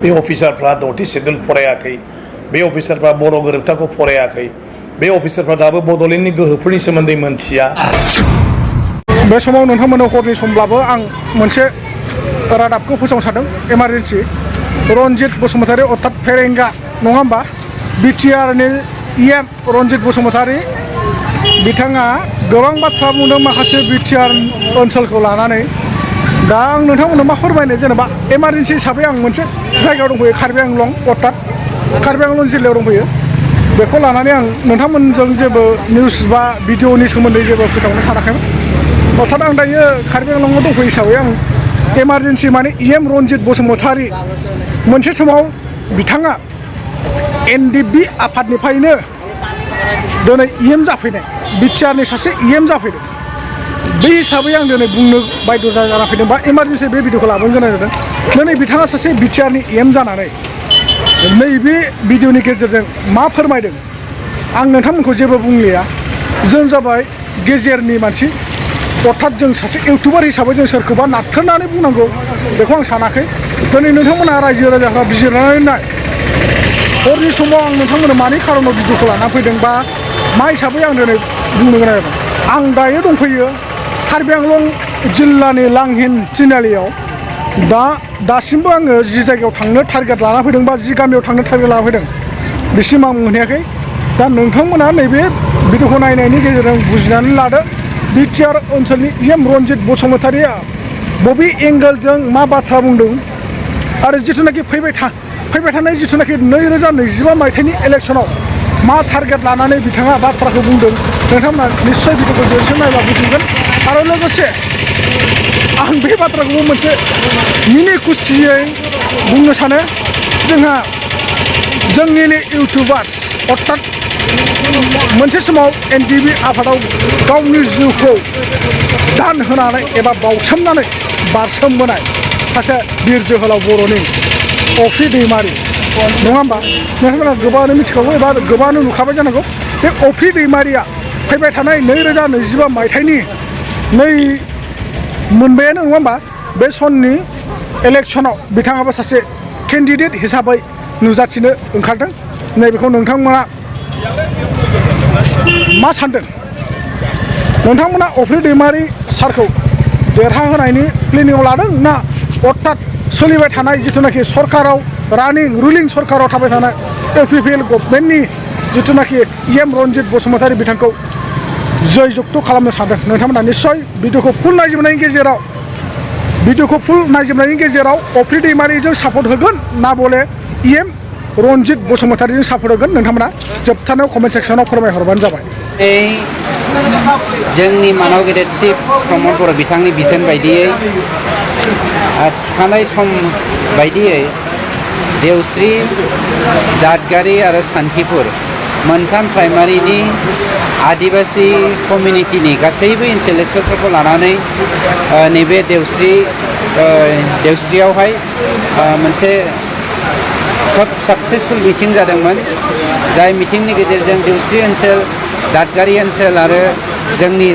बे अफिसारफ्रा notice schedule फरायाखै बे अफिसारफ्रा बर' गोरोबथाखौ फरायाखै बे अफिसारफ्रा दाबो बड'लेण्डनि गोहोफोरनि सोमोन्दै मोनथिया बे समाव नोंथांमोननो हरनि समब्लाबो आं मोनसे रादाबखौ फोसावनो सानदों इमारजेन्सि रनजित बसुमतारी अर्थात फेरेंगा नङा होमबा बिटिआरनि इएम रनजित बसुमतारी बिथाङा गोबां बाथ्रा बुंदों माखासे बिटिआर ओनसोलखौ लानानै दा आं नोंथांमोननो मा फोरमायनो जेनेबा इमारजेन्सि हिसाबै आं मोनसे जायगायाव दंफैयो कार्बि आंलं अर्थात कार्बि आंलं जिल्लायाव दंफैयो बेखौ लानानै आं नोंथांमोनजों जेबो निउस बा भिडिअनि सोमोन्दै जेबो फोसावनो सानाखैमोन अर्थात आं दायो कार्बि आंलंआव दंफैयो हिसाबै आं इमारजेन्सि माने इएम रनजित बसुमतारी मोनसे समाव बिथाङा एनडिबि आफादनिफ्रायनो दिनै इएम जाफैनाय बिटिआरनि सासे इएम जाफैदों बे हिसाबै आं दिनै बुंनो बायद' जाना फैदों बा इमारजेन्सि बे भिडिअखौ लाबोनो गोनां जादों दिनै बिथाङा सासे बिटिआरनि इएम जानानै नैबे भिडिअनि गेजेरजों मा फोरमायदों आं नोंथांमोनखौ जेबो बुंलिया जों जाबाय गेजेरनि मानसि अर्थात जों सासे इउटुबार हिसाबै जों सोरखौबा नारथ्रोनानै बुंनांगौ बेखौ आं सानाखै दिनै नोंथांमोना रायजो राजाफ्रा बिजिरनानै नाय हरनि समाव आं नोंथांमोननो मानि खारनाव भिडिअखौ लानानै फैदों बा मा हिसाबै आं दिनै बुंनो गोनां जादों आं दायो दंफैयो कार्बि आंलं जिल्लानि लांहिन तिनालियाव दासिमबो आङो जि जायगायाव थांनो टारगेट लाना फैदों बा जि गामियाव थांनो टारगेट लाना फैदों बिसिम आं मोनहैयाखै दा नोंथांमोना नैबे भिडिअखौ नायनायनि गेजेरजों बुजिनानै लादो बिटिआर ओनसोलनि इएम रनजित बसुमतारीया बबे एंगेलजों मा बाथ्रा बुंदों आरो जिथुनाखि फैबाय थानाय जिथुनाखि 2025 मायथाइनि इलेक्सनाव मा टारगेट लानानै बिथाङा बाथ्राखौ बुंदों नोंथांमोना निश्चय भिडिअखौ जोंसो नायबा बुजिगोन आरो लोगोसे आं बे बाथ्राखौबो मोनसे मिनि खुसियै बुंनो सानो जोंहा जोंनिनो इउटुबार्स अर्थात मोनसे समाव एनडिबि आफादाव गावनि जिउखौ दान होनानै एबा बाउसोमनानै बारसोमबोनाय सासे बिर जोहोलाव बर'नि अफि दैमारि नङा होमबा नोंथांमोना गोबाङानो मिथिखागौ एबा गोबाङानो नुखाबाय जानांगौ बे अफि दैमारिया फैबाय थानाय 2025 मायथाइनि मोनबायानो नङा होमबा बे सननि इलेक्सनाव बिथाङाबो सासे केन्डिडेट हिसाबै नुजाथिनो ओंखारदों नैबेखौ नोंथांमोना मा सानदों नोंथांमोना अफि दैमारि सारखौ देरहाहोनायनि प्लेनिंआव लादों ना अर्थात सोलिबाय थानाय जिथुनाखि सरकाराव रुलिं सरकाराव थाबाय थानाय एलपिपिएल गभर्नमेन्टनि जिथुनाखि इएम रनजित बसुमतारी बिथांखौ जय जुक्त खालामनो सानदों नोंथांमोना निश्चय भिडिअखौ फुल नायजोबनायनि गेजेराव अफि दैमारिजों सापर्ट होगोन ना बले इएम रनजित बसुमतारीजों सापर्ट होगोन नोंथांमोना जोबथानायाव कमेन्ट सेक्सनाव फोरमायहरबानो जाबाय जोंनि मानाव गेदेर चिफ प्रमद बर' बिथांनि बिथोन बायदियै थिखानाय सम बायदियै देवस्रि दादगारि आरो सान्थिपुर मोनथाम प्राइमारिनि आदिबासी कमिउनिटिनि गासैबो इन्टेलेक्सुयेलफोरखौ लानानै नैबे देवस्रियावहाय मोनसे खोब साक्सेसफुल मिटिं जादोंमोन जाय मिटिंनि गेजेरजों देवस्रि ओनसोल दादगारि ओनसोल आरो जोंनि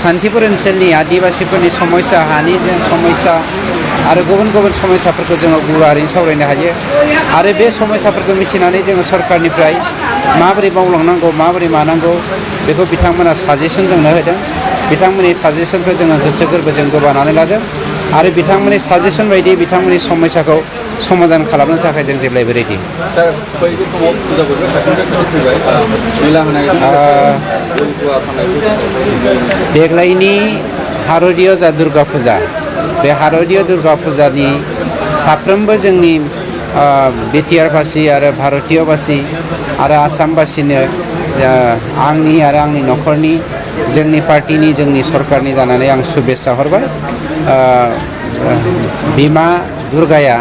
सान्थिपुर ओनसोलनि आदिबासीफोरनि समस्या हानि समस्या आरो गुबुन गुबुन समस्याफोरखौ जोङो गुवारैनो सावरायनो हायो आरो बे समस्याफोरखौ मिथिनानै जोङो सरकारनिफ्राय माबोरै मावलांनांगौ माबोरै मानांगौ बेखौ बिथांमोना साजेसन जोंनो होदों बिथांमोननि साजेसनखौ जोङो गोसो गोरबोजों गोबानानै लादों आरो बिथांमोननि साजेसन बायदि बिथांमोननि समस्याखौ समाधान खालामनो थाखाय जों जेब्लायबो रेडि देग्लायनि हार'दिय जा दुर्गा फुजा बे हार'दिय दुर्गा फुजानि साफ्रोमबो जोंनि बिटिआरबासि आरो भारतीयबासि आरो आसामबासिनो आंनि आरो आंनि न'खरनि जोंनि पार्टिनि जोंनि सरकारनि जानानै आं शुभेच्छा हरबाय बिमा दुर्गाया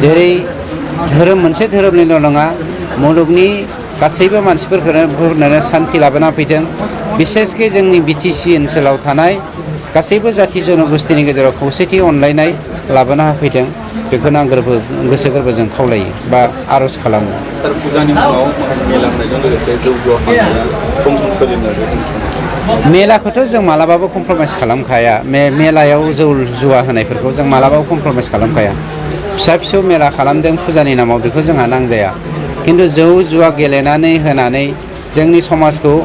जेरै मोनसे धोरोमनिल' नङा मुलुगनि गासैबो मानसिफोरखौनो सान्थि लाबोना फैदों बिसेसके जोंनि बिटिसि ओनसोलाव थानाय गासैबो जाथि जनगोष्ठीनि गेजेराव खौसेथि अनलायनाय लाबोना होफैदों बेखौनो आं गोसो गोरबोजों खावलायो बा आर'ज खालामो। मेलाखौथ' जों मालाबाबो कमप्रमाइस खालामखाया मेलायाव जौ जुवा होनायफोरखौ जों मालाबाबो कमप्रमाइस खालामखाया फिसा फिसौ मेला खालामदों फुजानि नामाव बेखौ जोंहा नांजाया खिन्थु जौ जुवा गेलेनानै होनानै जोंनि समाजखौ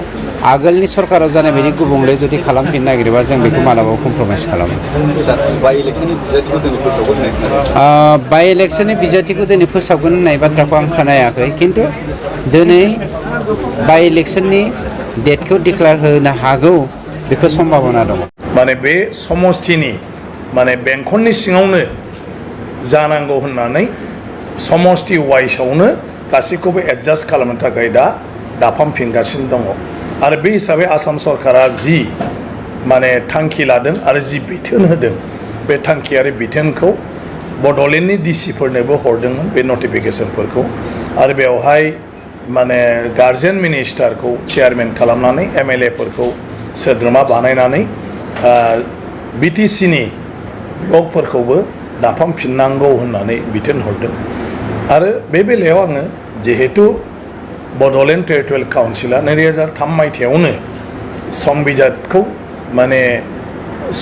आगोलनि सरकाराव जानाय बायदि गुबुंले जुदि खालामफिननो नागिरोबा जों बेखौ मालाबाबो कमप्रमाइस खालामो बाइ इलेक्सननि बिजाथिखौ दिनै फोसावगोन होननाय बाथ्राखौ आं खोनायाखै खिन्थु दिनै बाइ इलेक्सननि डेटखौ डिक्लेयार होनो हागौ बेखौ सम्भाबना दङ माने बे समस्तिनि माने बेंखननि सिङावनो जानांगौ होननानै समस्ति वाइसआवनो गासैखौबो एडजास्ट खालामनो थाखाय दा दाफामफिनगासिनो दङ आरो बे हिसाबै आसाम सरकारा जि माने थांखि लादों आरो जि बिथोन होदों बे थांखि आरो बिथोनखौ बड'लेण्डनि डिसिफोरनोबो हरदोंमोन बे नटिफिकेसनफोरखौ आरो बेवहाय माने गार्जेन मिनिस्टारखौ चेयारमेन खालामनानै एमएलए फोरखौ सोद्रोमा बानायनानै बिटिसिनि ब्लकफोरखौबो दाफामफिननांगौ होननानै बिथोन हरदों आरो बे बेलायाव आङो जिहेतु बड'लेण्ड टेरिटरियेल काउन्सिला 2003 मायथाइयावनो संबिजितखौ माने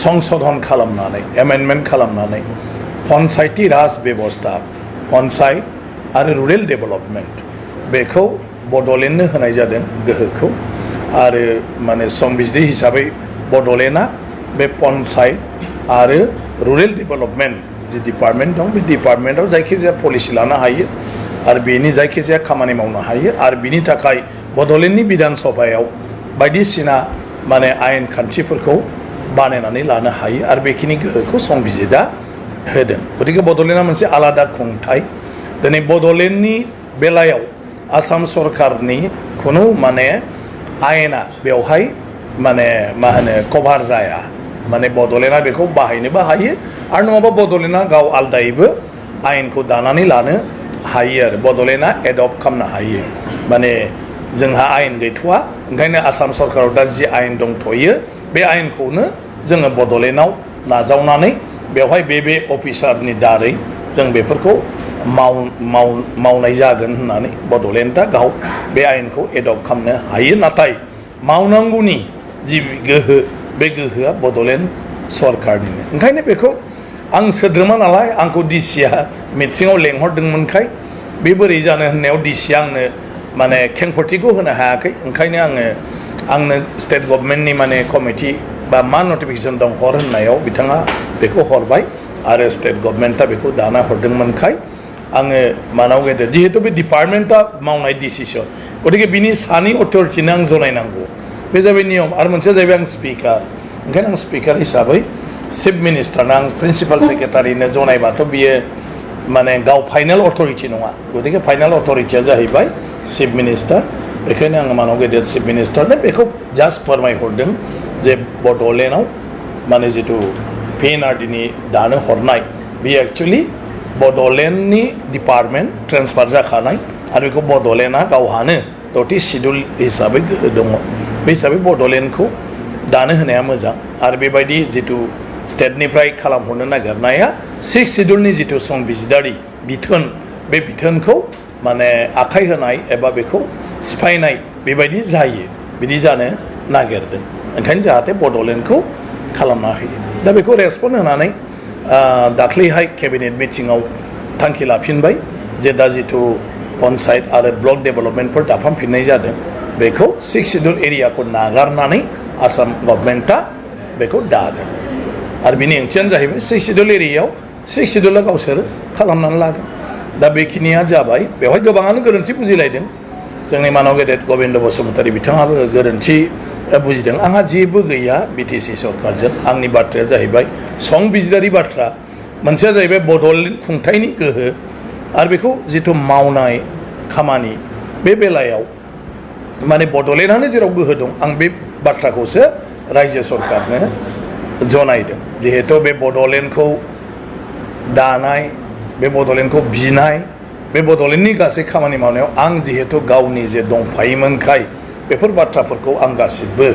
संशोधन खालामनानै एमेन्डमेन्ट खालामनानै पन्चायती राज बेबस्था पन्चायत आरो रुरेल डेभेलपमेन्ट बेखौ बड'लेण्डनो होनाय जादों गोहोखौ आरो माने संबिजित हिसाबै बड'लेण्डआ बे पन्चायत आरो रुरेल डेभेलपमेन्ट जि डिपार्टमेन्ट दं बे डिपार्टमेन्टआव जायखिजाया पलिसि लानो हायो आरो बेनि जायखिजाया खामानि मावनो हायो आरो बिनि थाखाय बड'लेण्डनि बिधान सभायाव बायदिसिना माने आयेन खान्थिफोरखौ बानायनानै लानो हायो आरो बेखिनि गोहोखौ संबिजितआ होदों गतिके बड'लेण्डआ मोनसे आलादा खुंथाय दिनै बड'लेण्डनि बेलायाव आसाम सरकारनि खुनु माने आयेना बेवहाय माने मा होनो कभार जाया माने बड'लेण्डआ बेखौ बाहायनोबो हायो आरो नङाबा बड'लेण्डआ गाव आलदायैबो आयेनखौ दानानै लानो हायो आरो बड'लेण्डआ एडप्ट खालामनो हायो माने जोंहा आयेन गैथ'वा ओंखायनो आसाम सरकाराव दा जि आयेन दंथ'यो बे आयेनखौनो जोङो बड'लेण्डआव नाजावनानै बेवहाय बे अफिसारनि दारै जों बेफोरखौ मावनाय जागोन होननानै बड'लेण्डआ गाव बे आयेनखौ एडप्ट खालामनो हायो नाथाय मावनांगौनि जि गोहो बे गोहोआ बड'लेण्ड सरकारनिनो ओंखायनो बेखौ आं सोद्रोमा नालाय आंखौ डिसिआ मिटिङाव लेंहरदोंमोनखाय बे बोरै जानो होननायाव डिसिआ आंनो माने खेंफोरथिखौ होनो हायाखै ओंखायनो आंनो स्टेट गभर्नमेन्टनि माने कमिटि बा मा नटिफिकेसन दं हर होननायाव बिथाङा बेखौ हरबाय आरो स्टेट गभर्नमेन्टआ बेखौ दाना हरदोंमोनखाय आङो मानाव गेदेर जिहेतु बे डिपार्टमेन्टआ मावनाय डिसिसन गतिके बिनि सानै अथरिटिनो आं जनायनांगौ बे जाबाय नियम आरो मोनसेया जाहैबाय आं स्पिकार ओंखायनो आं स्पिकार हिसाबै चिफ मिनिस्टारनो आं प्रिन्सिपाल सेक्रेटारिनो जनायबाथ' बियो माने गाव फाइनाल अथरिटि नङा गतिके फाइनाल अथरिटिया जाहैबाय चिफ मिनिस्टार बेखायनो आङो मानाव गेदेर चिफ मिनिस्टारनो बेखौ जास्ट फोरमायहरदों जे बड'लेण्डआव माने जिथु पिएनआरडिनि दानो हरनाय बे एक्चुवेलि बड'लेण्डनि डिपार्टमेन्ट ट्रेन्सफार जाखानाय आरो बेखौ बड'लेण्डआ गावहानो 30 सिडुल हिसाबै गोहो दङ बे हिसाबै बड'लेण्डखौ दानो होनाया मोजां आरो बेबायदि जिथु स्टेटनिफ्राय खालामहरनो नागिरनाया 6 सिडुलनि जिथु संबिजिदारि बिथोन बे बिथोनखौ माने आखाइ होनाय एबा बेखौ सिफायनाय बेबायदि जायो बिदि जानो नागिरदों ओंखायनो जाहाथे बड'लेण्डखौ खालामना होयो दा बेखौ रेसपन्ड होनानै दाख्लैहाय केबिनेट मिटिङाव थांखि लाफिनबाय जे दा जिथु पन्चायत आरो ब्लक डेभेलपमेन्टफोर दाफामफिननाय जादों बेखौ 6 सिडुल एरियाखौ नागारनानै आसाम गभर्नमेन्टआ बेखौ दागोन आरो बिनि ओंथियानो जाहैबाय 6 सिडुल एरियायाव 6 सिडुला गावसोर खालामनानै लागोन दा बेखिनिया जाबाय बेवहाय गोबाङानो गोरोन्थि बुजिलायदों जोंनि मानाव गेदेर गबिन्द बसुमतारी बिथाङाबो गोरोन्थि बुजिदों आंहा जेबो गैया बिटिसि सरकारजों आंनि बाथ्राया जाहैबाय संबिजिदारि बाथ्रा मोनसेया जाहैबाय बड'लेण्ड खुंथायनि गोहो आरो बेखौ जिथु मावनाय खामानि बे बेलायाव माने बड'लेण्डआनो जेराव गोहो दं आं बे बाथ्राखौसो रायजो सरकारनो जनायदों जिहेतु बे बड'लेण्डखौ दानाय बे बड'लेण्डखौ बिनाय बे बड'लेण्डनि गासै खामानि मावनायाव आं जिहेतु गावनि जे दंफायोमोनखाय बेफोर बाथ्राफोरखौ आं गासिबो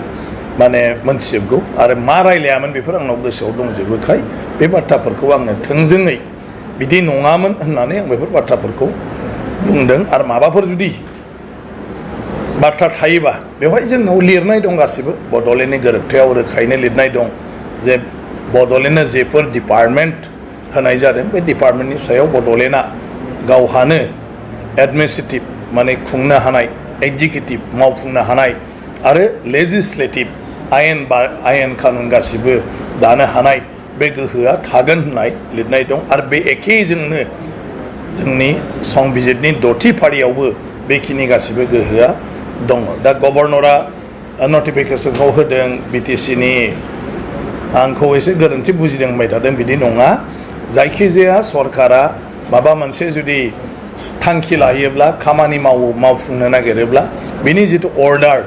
माने मोनथिजोबगौ आरो मा रायलायामोन बेफोर आंनाव गोसोआव दंजोबोखाय बे बाथ्राफोरखौ आङो थोंजोङै बिदि नङामोन होननानै आं बेफोर बाथ्राफोरखौ बुंदों आरो माबाफोर जुदि बाथ्रा थायोबा बेवहाय जोंनाव लिरनाय दं गासिबो बड'लेण्डनि गोरोबथायाव रोखायैनो लिरनाय दं जे बड'लेण्डनो जेफोर डिपार्टमेन्ट होनाय जादों बे डिपार्टमेन्टनि सायाव बड'लेण्डआ गावहानो एडमिनिस्ट्रेटिभ माने खुंनो हानाय एग्जिकिउटिभ मावफुंनो हानाय आरो लेजिस्लेटिभ आयेन कानुन गासिबो दानो हानाय बे गोहोआ थागोन होननाय लिरनाय दं आरो बे एखेजोंनो जोंनि संबिजिरनि 6थि फारियावबो बेखिनि गासिबो गोहोआ दङ दा गभर्नरा नटिफिकेसनखौ होदों बिटिसिनि आंखौ एसे गोरोन्थि बुजिदों होनबाय थादों बिदि नङा जायखिजाया सरकारा माबा मोनसे जुदि थांखि लायोब्ला खामानि मावफुंनो नागिरोब्ला बिनि जिथु अर्डार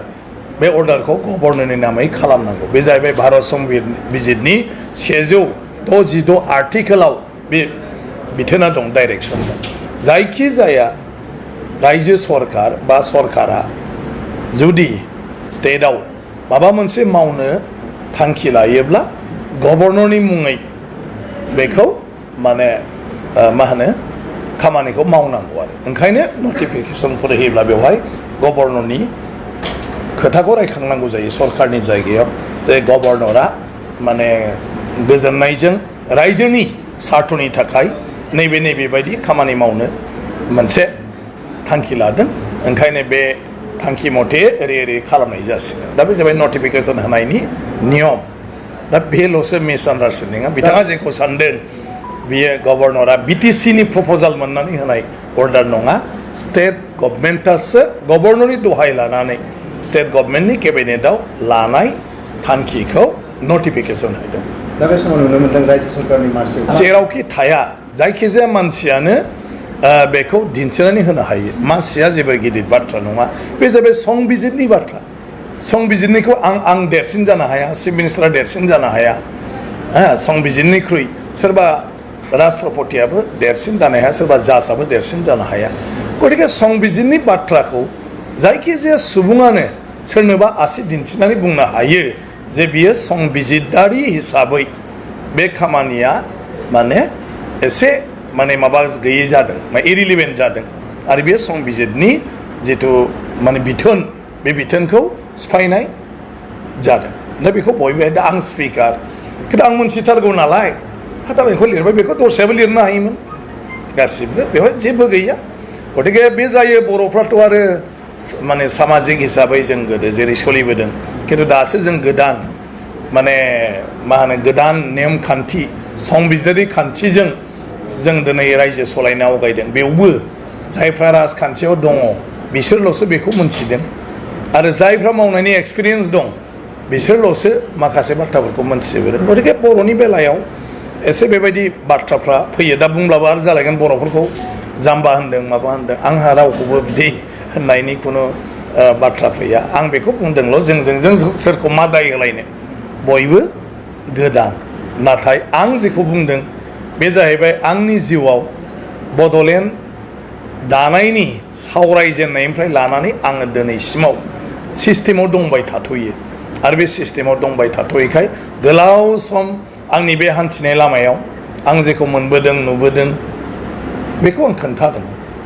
बे अर्डारखौ गभर्नरनि नामै खालामनांगौ बे जाहैबाय भारत संबिजिरनि 166 आर्टिकेलाव बे बिथोना दं डाइरेक्सन दं जायखिजाया रायजो सरकार बा सरकारा जुदि स्टेटआव माबा मोनसे मावनो थांखि लायोब्ला गभर्नरनि मुङै बेखौ माने मा होनो खामानिखौ मावनांगौ आरो ओंखायनो नटिफिकेसनफोर होयोब्ला बेवहाय गभर्नरनि खोथाखौ रायखांनांगौ जायो सरकारनि जायगायाव जे गभर्नरा माने गोजोननायजों रायजोनि सार्थनि थाखाय नैबे बायदि खामानि मावनो मोनसे थांखि लादों ओंखायनो बे थांखि मथे ओरै खालामनाय जासिगोन दा बे जाबाय नटिफिकेसन होनायनि नियम दा बेल'सो मिसआन्डारस्टेन्डिंआ बिथाङा जेखौ सानदों बियो गभर्नरा बिटिसिनि प्रप'जाल मोननानै होनाय अर्डार नङा स्टेट गभर्नमेन्टआसो गभर्नरनि दहाय लानानै स्टेट गभर्नमेन्टनि केबिनेटआव लानाय थांखिखौ नटिफिकेसन होदों दा बे समाव नुनो मोनदों रायजो सरकारनि मासि जेरावखि थाया जायखिजाया मानसियानो बेखौ दिन्थिनानै होनो हायो मासिया जेबो गिदिर बाथ्रा नङा बे जाबाय संबिजिरनि बाथ्रा संबिजिरनिखौ आं देरसिन जानो हाया चिफ मिनिस्टारा देरसिन जानो हाया संबिजिरनिख्रुइ सोरबा राष्ट्रपतियाबो देरसिन जानो हाया सोरबा जाजआबो देरसिन जानो हाया गतिके संबिजिरनि बाथ्राखौ जायखिजाया सुबुङानो सोरनोबा आसि दिन्थिनानै बुंनो हायो जे बियो संबिजिरारि हिसाबै बे खामानिया माने एसे माने माबा गैयै जादों इरिलिभेन्ट जादों आरो बेयो संबिजिरनि जिथु माने बिथोन बे बिथोनखौ सिफायनाय जादों दा बेखौ बयबो दा आं स्पिकार खिन्थु आं मोनथिथारगौ नालाय दा बेखौ लिरबाय बेखौ दस्रायाबो लिरनो हायोमोन गासिबो बेवहाय जेबो गैया गतिके बे जायो बर'फ्राथ' आरो माने सामाजिक हिसाबै जों गोदो जेरै सोलिबोदों खिन्थु दासो जों गोदान माने मा होनो गोदान नेमखान्थि संबिजिरारि खान्थिजों जों दिनै रायजो सलायनो आवगायदों बेवबो जायफ्रा राजखान्थियाव दङ बिसोरल'सो बेखौ मोनथिदों आरो जायफ्रा मावनायनि एक्सपिरियेन्स दं बिसोरल'सो माखासे बाथ्राफोरखौ मोनथिजोबोदों गतिके बर'नि बेलायाव एसे बेबायदि बाथ्राफ्रा फैयो दा बुंब्लाबो आरो जालायगोन बर'फोरखौ जाम्बा होनदों माबा होनदों आंहा रावखौबो बिदि होननायनि खुनु बाथ्रा फैया आं बेखौ बुंदोंल' जों सोरखौ मा दाय होलायनो बयबो गोदान नाथाय आं जेखौ बुंदों बे जाहैबाय आंनि जिउआव बड'लेण्ड दानायनि सावरायजेननायनिफ्राय लानानै आङो दिनैसिमाव सिस्टेमाव दंबाय थाथ'यो आरो बे सिस्टेमाव दंबाय थाथ'यैखाय गोलाव सम आंनि बे हान्थिनाय लामायाव आं जेखौ मोनबोदों नुबोदों बेखौ आं खोन्थादों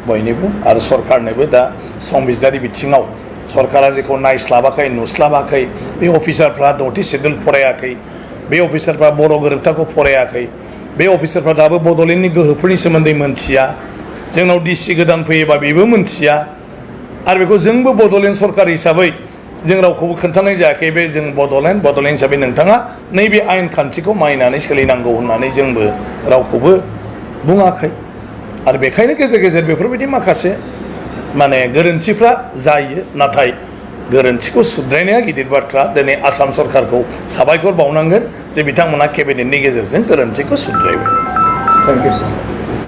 बयनोबो आरो सरकारनोबो दा संबिजिरारि बिथिङाव सरकारा जेखौ नायस्लाबाखै नुस्लाबाखै बे अफिसारफ्रा 6थि सिडुल फरायाखै बे अफिसारफ्रा बर' गोरोबथाखौ फरायाखै बे अफिसारफ्रा दाबो बड'लेण्डनि गोहोफोरनि सोमोन्दै मोनथिया जोंनाव डिसि गोदान फैयोबा बेबो मोनथिया आरो बेखौ जोंबो बड'लेण्ड सरकार हिसाबै जों रावखौबो खोन्थानाय जायाखै बे जों बड'लेण्ड हिसाबै नोंथाङा नैबे आयेन खान्थिखौ मानिनानै सोलिनांगौ होननानै जोंबो रावखौबो बुङाखै आरो बेखायनो गेजेर गेजेर बेफोरबायदि माखासे माने गोरोन्थिफ्रा जायो नाथाय गोरोन्थिखौ सुद्रायनाया गिदिर बाथ्रा दिनै आसाम सरकारखौ साबायखर बावनांगोन जे बिथांमोना केबिनेटनि गेजेरजों गोरोन्थिखौ सुद्रायबाय थेंक इउ सार